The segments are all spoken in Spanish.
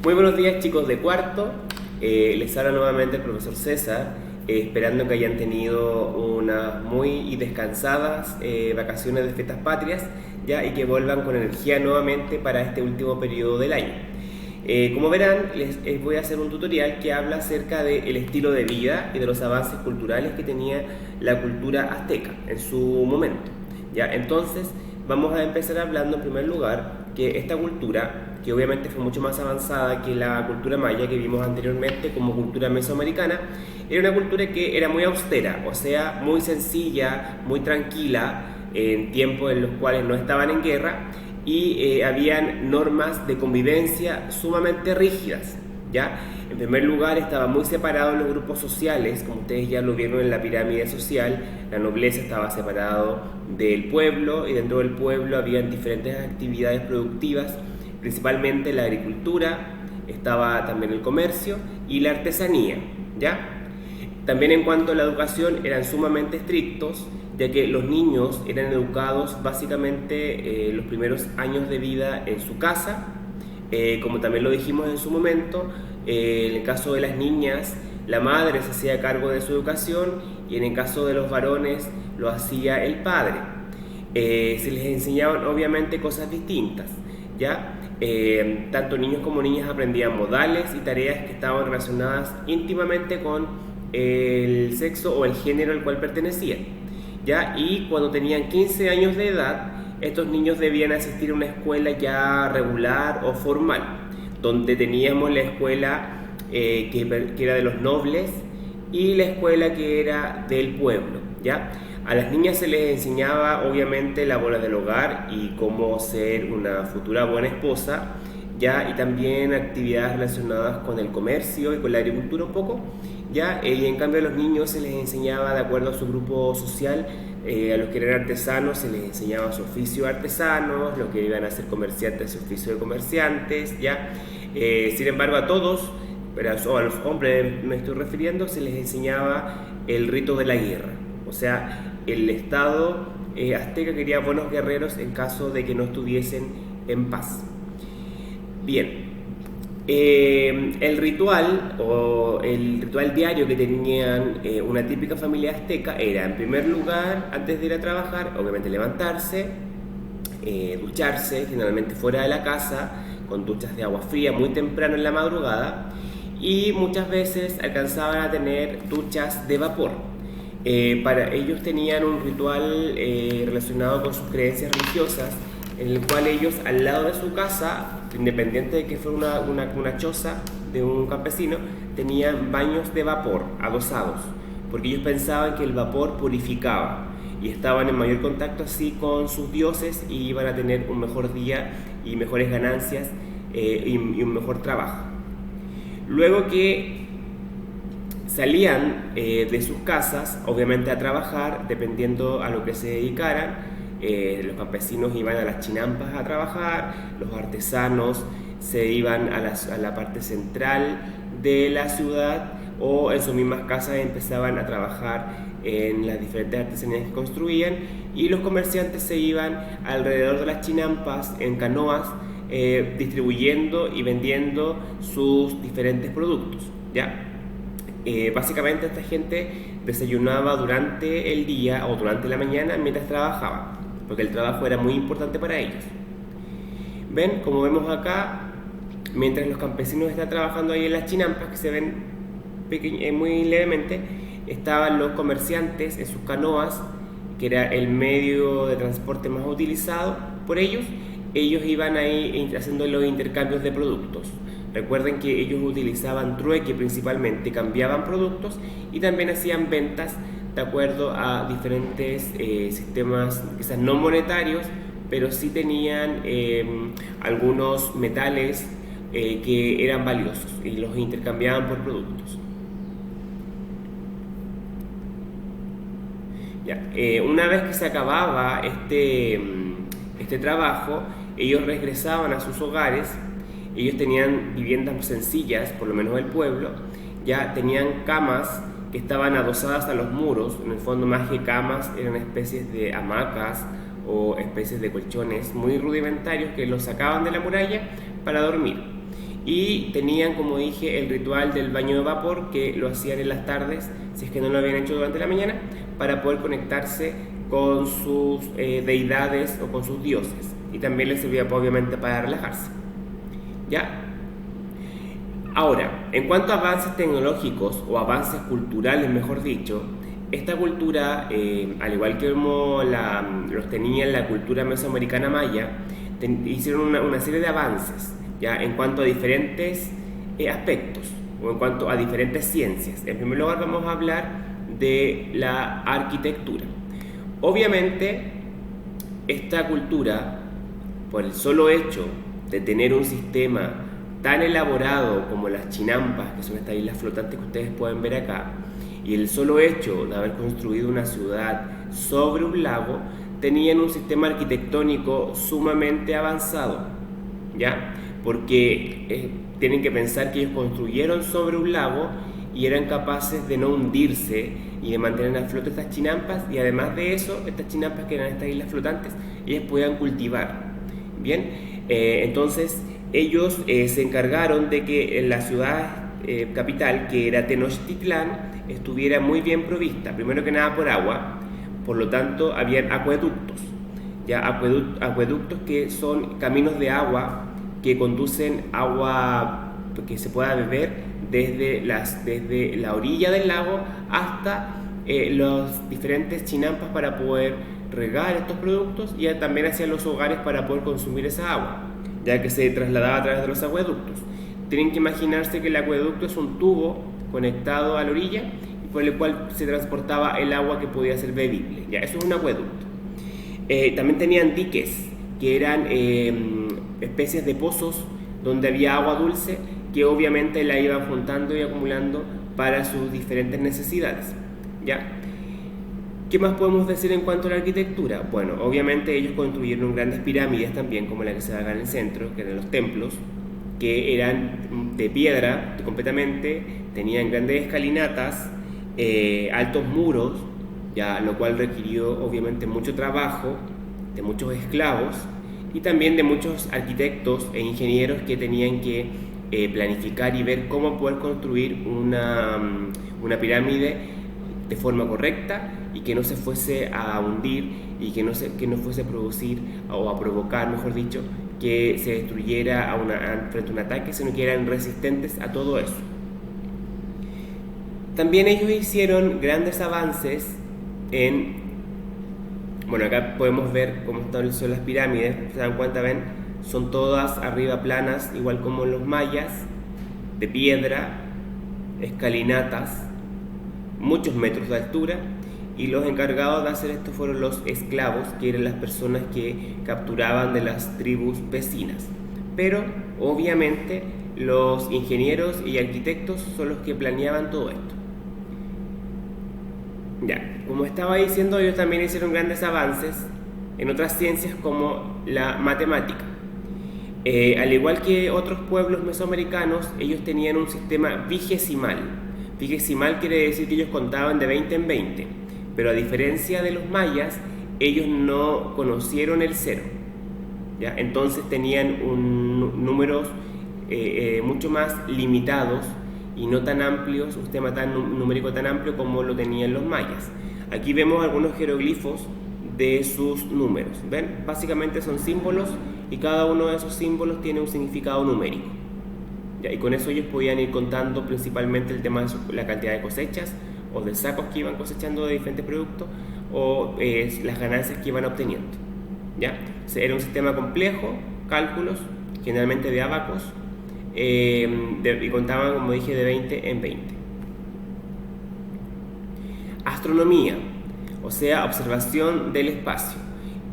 Muy buenos días, chicos de cuarto. Les habla nuevamente el profesor César, esperando que hayan tenido unas muy descansadas vacaciones de fiestas patrias, ya, y que vuelvan con energía nuevamente para este último periodo del año. Como verán, les voy a hacer un tutorial que habla acerca del estilo de vida y de los avances culturales que tenía la cultura azteca en su momento. ¿Ya? Entonces, vamos a empezar hablando en primer lugar que esta cultura, que obviamente fue mucho más avanzada que la cultura maya que vimos anteriormente como cultura mesoamericana, era una cultura que era muy austera, o sea, muy sencilla, muy tranquila, en tiempos en los cuales no estaban en guerra, y habían normas de convivencia sumamente rígidas, ¿ya? En primer lugar, estaban muy separados los grupos sociales, como ustedes ya lo vieron en la pirámide social. La nobleza estaba separado del pueblo, y dentro del pueblo habían diferentes actividades productivas, principalmente la agricultura, estaba también el comercio y la artesanía, ¿ya? También en cuanto a la educación eran sumamente estrictos, ya que los niños eran educados básicamente los primeros años de vida en su casa, como también lo dijimos en su momento. En el caso de las niñas, la madre se hacía cargo de su educación, y en el caso de los varones lo hacía el padre. Se les enseñaban obviamente cosas distintas, ¿ya? Tanto niños como niñas aprendían modales y tareas que estaban relacionadas íntimamente con el sexo o el género al cual pertenecían, ¿ya? Y cuando tenían 15 años de edad, estos niños debían asistir a una escuela ya regular o formal, donde teníamos la escuela que era de los nobles y la escuela que era del pueblo, ¿ya? A las niñas se les enseñaba obviamente labores del hogar y cómo ser una futura buena esposa, ¿ya? Y también actividades relacionadas con el comercio y con la agricultura un poco, ¿ya? Y en cambio a los niños se les enseñaba de acuerdo a su grupo social. A los que eran artesanos se les enseñaba su oficio de artesanos, los que iban a ser comerciantes su oficio de comerciantes, ¿ya? Sin embargo a todos, pero a los hombres me estoy refiriendo, se les enseñaba el rito de la guerra. O sea, el Estado azteca quería buenos guerreros en caso de que no estuviesen en paz. Bien, el ritual diario que tenían una típica familia azteca era, en primer lugar, antes de ir a trabajar, obviamente levantarse, ducharse, generalmente fuera de la casa, con duchas de agua fría muy temprano en la madrugada, y muchas veces alcanzaban a tener duchas de vapor. Para ellos tenían un ritual relacionado con sus creencias religiosas, en el cual ellos, al lado de su casa, independiente de que fuera una choza de un campesino, tenían baños de vapor adosados, porque ellos pensaban que el vapor purificaba, y estaban en mayor contacto así con sus dioses, y iban a tener un mejor día y mejores ganancias y un mejor trabajo. Luego que salían de sus casas, obviamente a trabajar, dependiendo a lo que se dedicaran. Los campesinos iban a las chinampas a trabajar, los artesanos se iban a la parte central de la ciudad, o en sus mismas casas empezaban a trabajar en las diferentes artesanías que construían, y los comerciantes se iban alrededor de las chinampas en canoas, distribuyendo y vendiendo sus diferentes productos, ¿ya? Básicamente esta gente desayunaba durante el día o durante la mañana mientras trabajaba, porque el trabajo era muy importante para ellos. Ven, como vemos acá, mientras los campesinos están trabajando ahí en las chinampas, que se ven muy levemente, estaban los comerciantes en sus canoas, que era el medio de transporte más utilizado por ellos. Ellos iban ahí haciendo los intercambios de productos. Recuerden que ellos utilizaban trueque principalmente, cambiaban productos y también hacían ventas de acuerdo a diferentes sistemas, quizás no monetarios, pero sí tenían algunos metales que eran valiosos, y los intercambiaban por productos. Ya, una vez que se acababa este trabajo, ellos regresaban a sus hogares. Ellos tenían viviendas sencillas, por lo menos el pueblo, ya tenían camas que estaban adosadas a los muros. En el fondo, más que camas, eran especies de hamacas o especies de colchones muy rudimentarios que los sacaban de la muralla para dormir. y tenían, como dije, el ritual del baño de vapor, que lo hacían en las tardes, si es que no lo habían hecho durante la mañana, para poder conectarse con sus deidades o con sus dioses, y también les servía obviamente para relajarse. ¿Ya? Ahora, en cuanto a avances tecnológicos o avances culturales, mejor dicho, esta cultura, al igual que como los tenía en la cultura mesoamericana maya, hicieron una serie de avances, ¿ya? En cuanto a diferentes aspectos o en cuanto a diferentes ciencias. En primer lugar vamos a hablar de la arquitectura. Obviamente, esta cultura, por el solo hecho de tener un sistema tan elaborado como las chinampas, que son estas islas flotantes que ustedes pueden ver acá, y el solo hecho de haber construido una ciudad sobre un lago, tenían un sistema arquitectónico sumamente avanzado, ¿ya? Porque tienen que pensar que ellos construyeron sobre un lago y eran capaces de no hundirse y de mantener a flote estas chinampas, y además de eso, estas chinampas, que eran estas islas flotantes, ellas podían cultivar. Bien, entonces ellos se encargaron de que la ciudad capital, que era Tenochtitlán, estuviera muy bien provista, primero que nada por agua. Por lo tanto, habían acueductos, ya acueductos que son caminos de agua que conducen agua que se pueda beber desde la orilla del lago hasta los diferentes chinampas para poder regar estos productos, y también hacia los hogares para poder consumir esa agua, ya que se trasladaba a través de los acueductos. Tienen que imaginarse que el acueducto es un tubo conectado a la orilla y por el cual se transportaba el agua que podía ser bebible. Ya, eso es un acueducto. También tenían diques, que eran especies de pozos donde había agua dulce, que obviamente la iban juntando y acumulando para sus diferentes necesidades. ¿Ya? ¿Qué más podemos decir en cuanto a la arquitectura? Bueno, obviamente ellos construyeron grandes pirámides también, como la que se ve acá en el centro, que eran los templos, que eran de piedra completamente, tenían grandes escalinatas, altos muros, ya, lo cual requirió obviamente mucho trabajo de muchos esclavos y también de muchos arquitectos e ingenieros que tenían que planificar y ver cómo poder construir una pirámide de forma correcta y que no se fuese a hundir y que no fuese a producir o a provocar, mejor dicho, que se destruyera frente a un ataque, sino que eran resistentes a todo eso. También ellos hicieron grandes avances bueno, acá podemos ver cómo son las pirámides, se dan cuenta, ven, son todas arriba planas, igual como los mayas, de piedra, escalinatas, muchos metros de altura, y los encargados de hacer esto fueron los esclavos, que eran las personas que capturaban de las tribus vecinas. Pero obviamente los ingenieros y arquitectos son los que planeaban todo esto. Ya, como estaba diciendo, ellos también hicieron grandes avances en otras ciencias como la matemática. Al igual que otros pueblos mesoamericanos, ellos tenían un sistema vigesimal. Vigesimal quiere decir que ellos contaban de 20 en 20, pero a diferencia de los mayas, ellos no conocieron el cero, ¿ya? Entonces tenían números mucho más limitados y no tan amplios, un sistema numérico tan amplio como lo tenían los mayas. Aquí vemos algunos jeroglifos de sus números, ¿ven? Básicamente son símbolos y cada uno de esos símbolos tiene un significado numérico. ¿Ya? Y con eso ellos podían ir contando principalmente el tema de la cantidad de cosechas o de sacos que iban cosechando de diferentes productos o las ganancias que iban obteniendo. ¿Ya? Era un sistema complejo, cálculos, generalmente de abacos, y contaban, como dije, de 20 en 20. Astronomía, o sea, observación del espacio.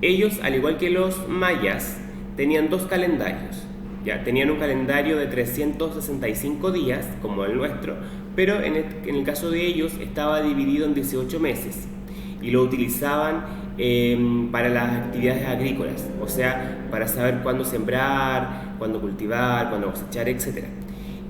Ellos, al igual que los mayas, tenían dos calendarios. Ya, tenían un calendario de 365 días, como el nuestro, pero en el caso de ellos estaba dividido en 18 meses y lo utilizaban para las actividades agrícolas, o sea, para saber cuándo sembrar, cuándo cultivar, cuándo cosechar, etc.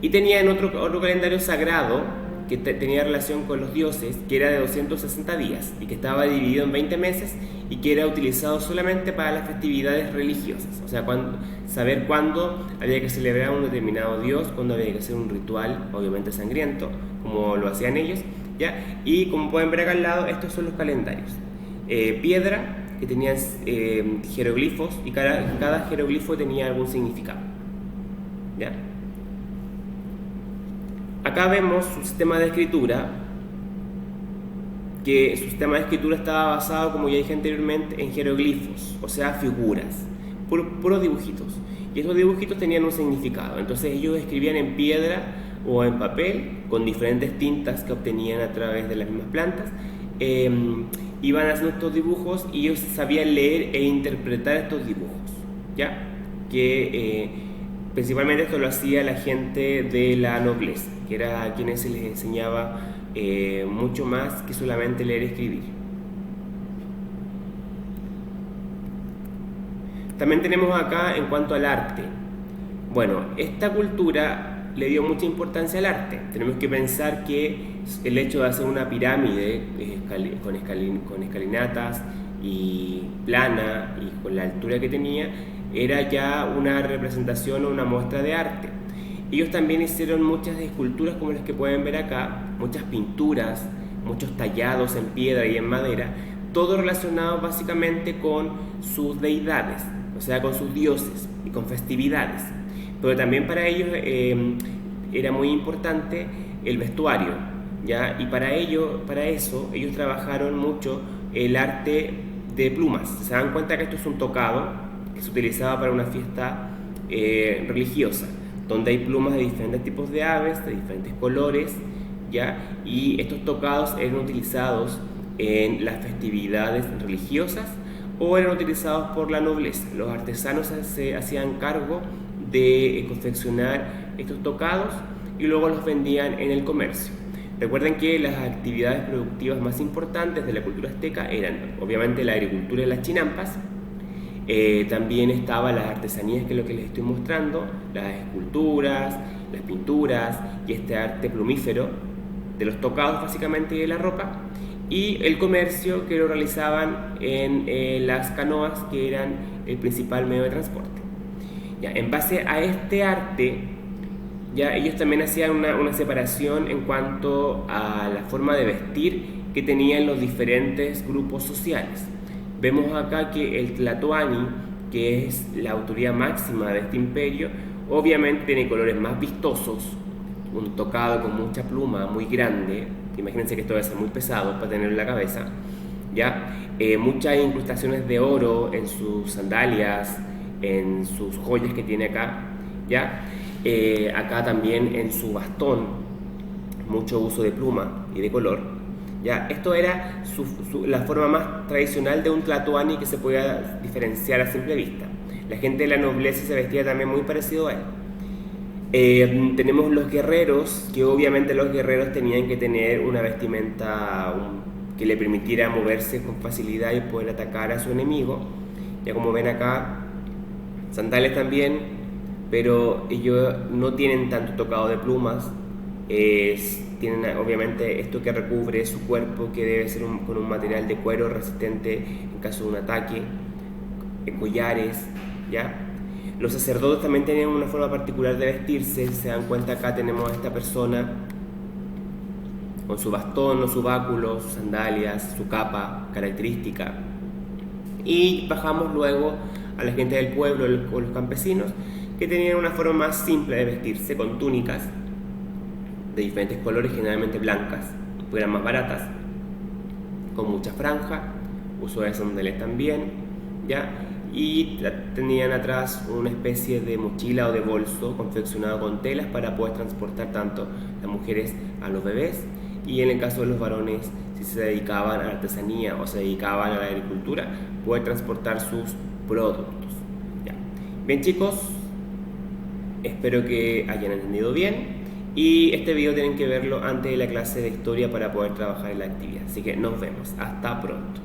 Y tenían otro calendario sagrado, que tenía relación con los dioses, que era de 260 días y que estaba dividido en 20 meses y que era utilizado solamente para las festividades religiosas, o sea, saber cuándo había que celebrar un determinado dios, cuándo había que hacer un ritual, obviamente sangriento, como lo hacían ellos, ¿ya? Y como pueden ver acá al lado, estos son los calendarios. Piedra, que tenían jeroglifos, y cada jeroglifo tenía algún significado, ¿ya? Acá vemos su sistema de escritura, que su sistema de escritura estaba basado, como ya dije anteriormente, en jeroglifos, o sea, figuras, puros dibujitos. Y esos dibujitos tenían un significado. Entonces ellos escribían en piedra o en papel, con diferentes tintas que obtenían a través de las mismas plantas. Iban haciendo estos dibujos y ellos sabían leer e interpretar estos dibujos, ¿ya? Principalmente esto lo hacía la gente de la nobleza, que era a quienes se les enseñaba mucho más que solamente leer y escribir. También tenemos acá en cuanto al arte. Bueno, esta cultura le dio mucha importancia al arte. Tenemos que pensar que el hecho de hacer una pirámide con escalinatas y plana y con la altura que tenía era ya una representación o una muestra de arte. Ellos también hicieron muchas esculturas como las que pueden ver acá, muchas pinturas, muchos tallados en piedra y en madera, todo relacionado básicamente con sus deidades, o sea, con sus dioses y con festividades. Pero también para ellos era muy importante el vestuario, ¿ya? Y para eso ellos trabajaron mucho el arte de plumas. Se dan cuenta que esto es un tocado que se utilizaba para una fiesta religiosa, donde hay plumas de diferentes tipos de aves, de diferentes colores, ¿ya? Y estos tocados eran utilizados en las festividades religiosas o eran utilizados por la nobleza. Los artesanos se hacían cargo de confeccionar estos tocados y luego los vendían en el comercio. Recuerden que las actividades productivas más importantes de la cultura azteca eran obviamente la agricultura y las chinampas. También estaban las artesanías, que es lo que les estoy mostrando, las esculturas, las pinturas y este arte plumífero de los tocados básicamente y de la ropa, y el comercio, que lo realizaban en las canoas, que eran el principal medio de transporte. Ya, en base a este arte, ya ellos también hacían una separación en cuanto a la forma de vestir que tenían los diferentes grupos sociales. Vemos acá que el tlatoani, que es la autoridad máxima de este imperio, obviamente tiene colores más vistosos, un tocado con mucha pluma muy grande, imagínense que esto debe ser muy pesado para tenerlo en la cabeza, ¿ya? Muchas incrustaciones de oro en sus sandalias, en sus joyas que tiene acá, ¿ya? Acá también en su bastón, mucho uso de pluma y de color. Ya, esto era la forma más tradicional de un tlatoani que se podía diferenciar a simple vista. La gente de la nobleza se vestía también muy parecido a él. Tenemos los guerreros, que obviamente los guerreros tenían que tener una vestimenta que le permitiera moverse con facilidad y poder atacar a su enemigo. Ya como ven acá, sandalias también, pero ellos no tienen tanto tocado de plumas. Tienen obviamente esto que recubre su cuerpo, que debe ser con un material de cuero resistente en caso de un ataque, collares, ¿ya? Los sacerdotes también tenían una forma particular de vestirse. Se dan cuenta, acá tenemos a esta persona con su bastón o su báculo, sus sandalias, su capa característica. Y bajamos luego a la gente del pueblo o los campesinos, que tenían una forma más simple de vestirse, con túnicas de diferentes colores, generalmente blancas, porque eran más baratas, con mucha franja, uso de sandalias también, ¿ya? Y tenían atrás una especie de mochila o de bolso confeccionado con telas para poder transportar tanto las mujeres a los bebés, y en el caso de los varones, si se dedicaban a la artesanía o se dedicaban a la agricultura, poder transportar sus productos, ¿ya? Bien, chicos, espero que hayan entendido bien. Y este video tienen que verlo antes de la clase de historia para poder trabajar en la actividad. Así que nos vemos. Hasta pronto.